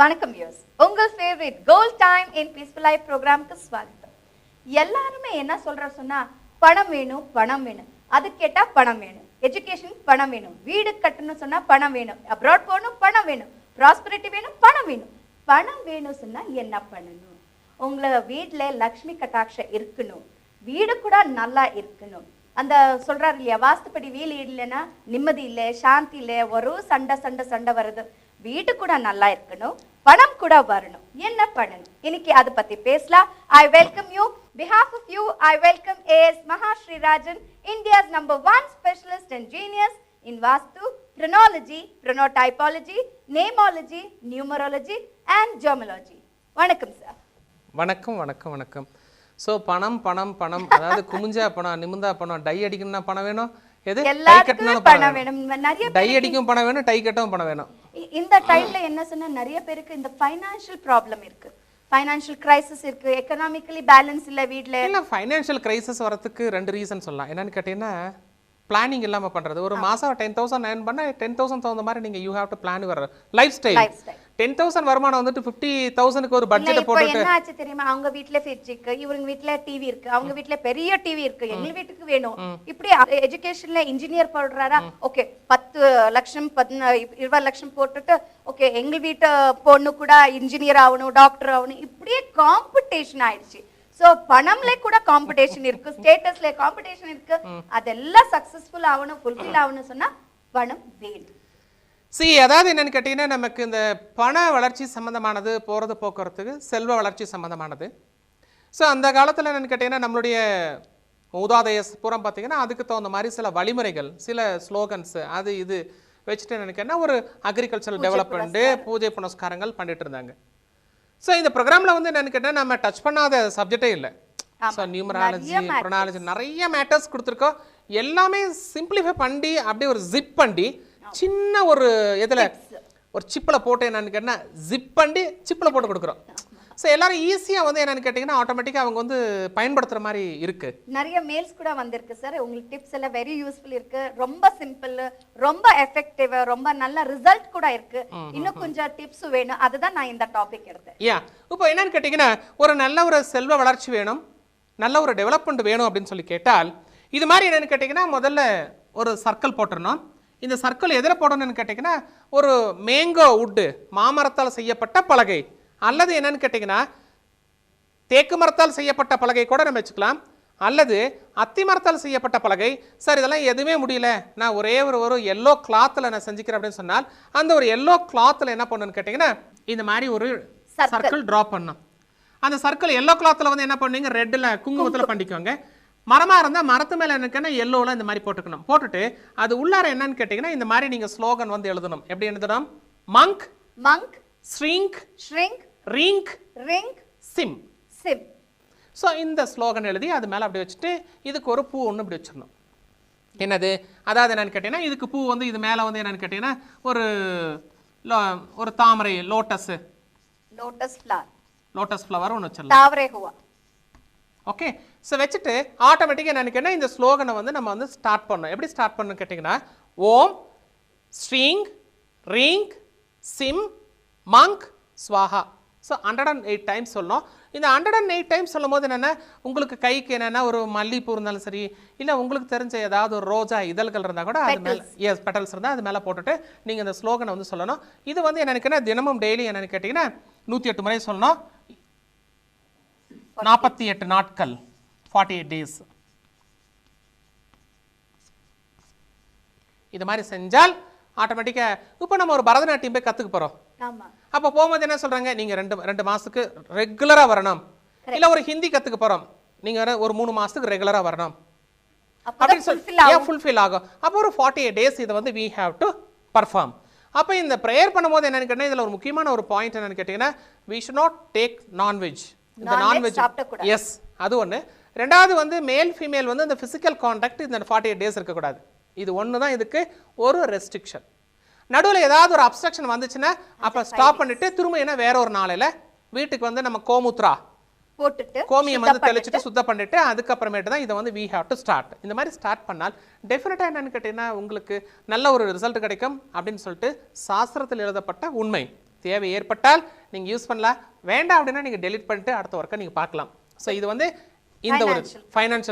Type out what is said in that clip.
வணக்கம் வியூஸ், உங்கள் favourite gold time in peaceful life ப்ரோக்ராமுக்கு ஸ்வாகத்தம். எல்லாருமே என்ன சொல்றாரு சொன்னா, பணம் வேணும் பணம் வேணும், அது கேட்டா பணம் வேணும், எஜுகேஷன் பணம் வேணும், வீடு கட்டணும் சொன்னா பணம் வேணும், அப்ராட் போகணும் பணம் வேணும், ப்ராஸ்பரிட்டி வேணும் பணம் வேணும். பணம் வேணும் சொன்னா என்ன பண்ணணும்? உங்களை வீட்டுல லக்ஷ்மி கட்டாட்சம் இருக்கணும், வீடு கூட நல்லா இருக்கணும். அந்த சொல்றாரு இல்லையா, வாஸ்துப்படி வீடு இல்லைன்னா நிம்மதி இல்லை, சாந்தி இல்லை, ஒரு சண்டை சண்டை சண்டை வருது. வீடு கூட நல்லா இருக்கணும், பணம் கூட வரணும். என்ன பண்ணணும்? இன்னைக்கு அதை பத்தி பேசலாம். I welcome you. Behalf of you, I welcome a.s.mahasreerajhan Rajhan, India's #1 specialist and genius in Vastu, Pronology, Pronotypology, Namology, Numerology and Gemology. வணக்கம் சார். வணக்கம் வணக்கம் வணக்கம். ஸோ பணம் பணம் பணம், அதாவது குமிஞ்சா பணம், நிமிந்தா பணம், டை அடிக்கணும்னா பணம் வேணும், எது டை கட்டணும் பணம் வேணும், நிறைய டை அடிக்கும் பணம் வேணும், டை கட்டவும் பணம் வேணும். இந்த டைம்ல என்ன சொன்னா, நிறைய பேருக்கு இந்த ஃபைனான்ஷியல் ப்ராப்ளம் இருக்கு, ஃபைனான்ஷியல் கிரைசிஸ் இருக்கு, எக்கனாமிக்கலி பேலன்ஸ் இல்ல வீட்ல. இல்ல ஃபைனான்ஷியல் கிரைசிஸ் வரதுக்கு ரெண்டு ரீசன் சொல்லலாம். என்னன்னு கேட்டீங்கன்னா, பிளானிங் இல்லாம பண்றது. ஒரு மாசம் 10,000 earn பண்ணா 10,000 தகுந்த மாதிரி நீங்க you have to plan your life style. 10,000 வருமானம் வந்துட்டு 50,000க்கு ஒரு பட்ஜெட் போட்டுட்டு என்ன ஆச்சு தெரியுமா, அவங்க வீட்ல ஃப்ரிட்ஜ் இருக்கு, இவங்க வீட்ல டிவி இருக்கு, அவங்க வீட்ல பெரிய டிவி இருக்கு, எங்க வீட்டுக்கு வேணும். இப்படி எஜுகேஷன்ல இன்ஜினியர் போடுறாரா, ஓகே 10 லட்சம் 20 லட்சம் போட்டுட்டு ஓகே எங்க வீட்டு பொண்ணு கூட இன்ஜினியர் ஆகணும், டாக்டர் ஆகணும். இப்படியே காம்படிஷன் ஆயிடுச்சு. சோ பணம்ல கூட காம்படிஷன் இருக்கு, ஸ்டேட்டஸ்ல காம்படிஷன் இருக்கு. அதெல்லாம் சக்சஸ்ஃபுல் ஆகணும், ஃபுல்ஃபில் ஆகணும் சொன்னா பணம் வேணும். அதாவது என்னன்னு கேட்டீங்கன்னா, நமக்கு இந்த பண வளர்ச்சி சம்பந்தமானது, போறது போக்குவரத்துக்கு செல்வ வளர்ச்சி சம்பந்தமானது. ஸோ அந்த காலத்தில் என்னன்னு கேட்டீங்கன்னா, நம்மளுடைய மூதாதைய புறம் பார்த்தீங்கன்னா அதுக்கு தகுந்த மாதிரி சில வழிமுறைகள், சில ஸ்லோகன்ஸ், அது இது வச்சுட்டு என்னன்னு கேட்டால் ஒரு அக்ரிகல்ச்சரல் டெவலப்மெண்ட்டு, பூஜை புனஸ்காரங்கள் பண்ணிட்டு இருந்தாங்க. ஸோ இந்த ப்ரோக்ராமில் வந்து என்னன்னு கேட்டால் நம்ம டச் பண்ணாத சப்ஜெக்டே இல்லை. ஸோ நியூமராலஜி, ப்ரொனாலஜி, நிறைய மேட்டர்ஸ் கொடுத்துருக்கோம். எல்லாமே சிம்பிளிஃபை பண்ணி அப்படியே ஒரு ஜிப் பண்ணி சின்ன ஒரு இதில் ஒரு சிப்பில் போட்டு என்னன்னு கேட்டால் ஜிப் பண்ணி சிப்பில் போட்டு கொடுக்குறோம். ஸோ எல்லாரும் ஈஸியாக வந்து என்னன்னு கேட்டிங்கன்னா ஆட்டோமேட்டிக்காக அவங்க வந்து பயன்படுத்துகிற மாதிரி இருக்கு. நிறைய மெயில்ஸ் கூட வந்திருக்கு சார், உங்களுக்கு டிப்ஸ் எல்லாம் வெரி யூஸ்ஃபுல் இருக்கு, ரொம்ப சிம்பிள், ரொம்ப எஃபெக்டிவ், ரொம்ப நல்ல ரிசல்ட் கூட இருக்கு. இன்னும் கொஞ்சம் டிப்ஸ் வேணும், அதுதான் நான் இந்த டாபிக் எடுத்தேன். இப்போ என்னன்னு கேட்டிங்கன்னா, ஒரு நல்ல ஒரு செல்வ வளர்ச்சி வேணும், நல்ல ஒரு டெவலப்மெண்ட் வேணும் அப்படின்னு சொல்லி கேட்டால், இது மாதிரி என்னன்னு கேட்டிங்கன்னா முதல்ல ஒரு சர்க்கிள் போட்டுடணும். இந்த சர்க்கிள் எதில் போடணும்னு கேட்டிங்கன்னா, ஒரு மேங்கோ வுட்டு, மாமரத்தால் செய்யப்பட்ட பலகை, அல்லது என்னன்னு கேட்டிங்கன்னா தேக்கு மரத்தால் செய்யப்பட்ட பலகை கூட நம்ம வச்சுக்கலாம், அல்லது அத்தி மரத்தால் செய்யப்பட்ட பலகை. சார் இதெல்லாம் எதுவுமே முடியல, நான் ஒரே ஒரு எல்லோ கிளாத்தில் நான் செஞ்சுக்கிறேன் அப்படின்னு சொன்னால், அந்த ஒரு எல்லோ கிளாத்தில் என்ன பண்ணணும்னு கேட்டிங்கன்னா, இந்த மாதிரி ஒரு சர்க்கிள் ட்ரா பண்ணணும். அந்த சர்க்கிள் எல்லோ கிளாத்தில் வந்து என்ன பண்ணுவீங்க, ரெட்டில் குங்குமத்தில் பண்ணிக்கோங்க. மரமாக இருந்தால் மரத்து மேலே என்னன்னா எல்லோவில் இந்த மாதிரி போட்டுக்கணும். போட்டுட்டு அது உள்ளார என்னன்னு கேட்டிங்கன்னா, இந்த மாதிரி நீங்கள் ஸ்லோகன் வந்து எழுதணும். எப்படி எழுதணும்? Monk monk, shrink shrink, ring ring, sim sim. So இந்த ஸ்லோகன் எழுதி அது மேலே அப்படி வச்சுட்டு இதுக்கு ஒரு பூ ஒன்று இப்படி வச்சிடணும். என்னது, அதாவது என்னன்னு கேட்டிங்கன்னா, இதுக்கு பூ வந்து இது மேலே வந்து என்னன்னு கேட்டிங்கன்னா ஒரு தாமரை, lotus, lotus flower, lotus flower ஒன்று வச்சிடலாம், தாவரே ஹுவா. ஓகே. ஸோ வச்சுட்டு ஆட்டோமேட்டிக்காக என்னன்னு கேட்டால் இந்த ஸ்லோகனை வந்து நம்ம வந்து ஸ்டார்ட் பண்ணணும். எப்படி ஸ்டார்ட் பண்ணணும்னு கேட்டிங்கன்னா, ஓம் ஸ்ரீங் ரீங் சிம் மங்க் ஸ்வாஹா. ஸோ 108 டைம்ஸ் சொல்லணும். இந்த 108 டைம்ஸ் சொல்லும் போது என்னென்னா, உங்களுக்கு கைக்கு என்னென்னா ஒரு மல்லிப்பூ இருந்தாலும் சரி, இல்லை உங்களுக்கு தெரிஞ்ச ஏதாவது ஒரு ரோஜா இதழ்கள் இருந்தால் கூட அது மேலே, பெட்டல்ஸ் இருந்தால் அது மேலே போட்டுட்டு நீங்கள் இந்த ஸ்லோகனை வந்து சொல்லணும். இது வந்து என்னென்னு தினமும் டெய்லி என்னென்னு கேட்டிங்கன்னா 108 முறை சொல்லணும். 48 நாட்கள், 48 டேஸ். இது மாதிரி செஞ்சால் ஆட்டோமேட்டிக்காக இப்போ நம்ம ஒரு பரதநாட்டியம் போய் கற்றுக்க போகிறோம். அப்போ போகும்போது என்ன சொல்கிறாங்க, நீங்கள் ரெண்டு மாதத்துக்கு ரெகுலராக வரணும். இல்லை ஒரு ஹிந்தி கற்றுக்க போகிறோம், நீங்கள் ஒரு 3 மாதத்துக்கு ரெகுலராக வரணும் அப்படின்னு சொல்லி ஃபுல்ஃபில் ஆகும். அப்போ ஒரு 48 டேஸ் இதை வந்து வி ஹாவ் டு பர்ஃபார்ம். அப்போ இந்த ப்ரேயர் பண்ணும்போது என்னென்னு கேட்டால், இதில் ஒரு முக்கியமான ஒரு பாயிண்ட் என்னென்னு கேட்டிங்கன்னா, we should not take non veg. இந்த நான்வெஜ் எஸ், அது ஒன்று. ரெண்டாவது வந்து மேல் ஃபீமேல் வந்து இந்த ஃபிசிக்கல் கான்டாக்ட் இந்த 48 டேஸ் இருக்கக்கூடாது. இது ஒன்று தான் இதுக்கு ஒரு ரெஸ்ட்ரிக்ஷன். நடுவில் ஏதாவது ஒரு அப்ஸ்ட்ரக்ஷன் வந்துச்சுன்னா அப்போ ஸ்டாப் பண்ணிட்டு திரும்ப என்ன வேற ஒரு நாளையில் வீட்டுக்கு வந்து நம்ம கோமுத்ரா போட்டுட்டு கோமியம் வந்து தெளிச்சுட்டு சுத்தம் பண்ணிட்டு அதுக்கப்புறமேட்டு தான் இதை வந்து வி ஹேவ் டு ஸ்டார்ட். இந்த மாதிரி ஸ்டார்ட் பண்ணால் டெஃபினட்டாக என்னன்னு கேட்டிங்கன்னா உங்களுக்கு நல்ல ஒரு ரிசல்ட் கிடைக்கும் அப்படின்னு சொல்லிட்டு சாஸ்திரத்தில் எழுதப்பட்ட உண்மை. தேவை ஏற்பட்டால் நீங்கள் யூஸ் பண்ணலாம், வேண்டாம் அப்படின்னா நீங்கள் டெலிட் பண்ணிட்டு அடுத்த ஒர்க்கை நீங்கள் பார்க்கலாம். ஸோ இது வந்து இந்த ஒரு ஃபைனான்ஷியல்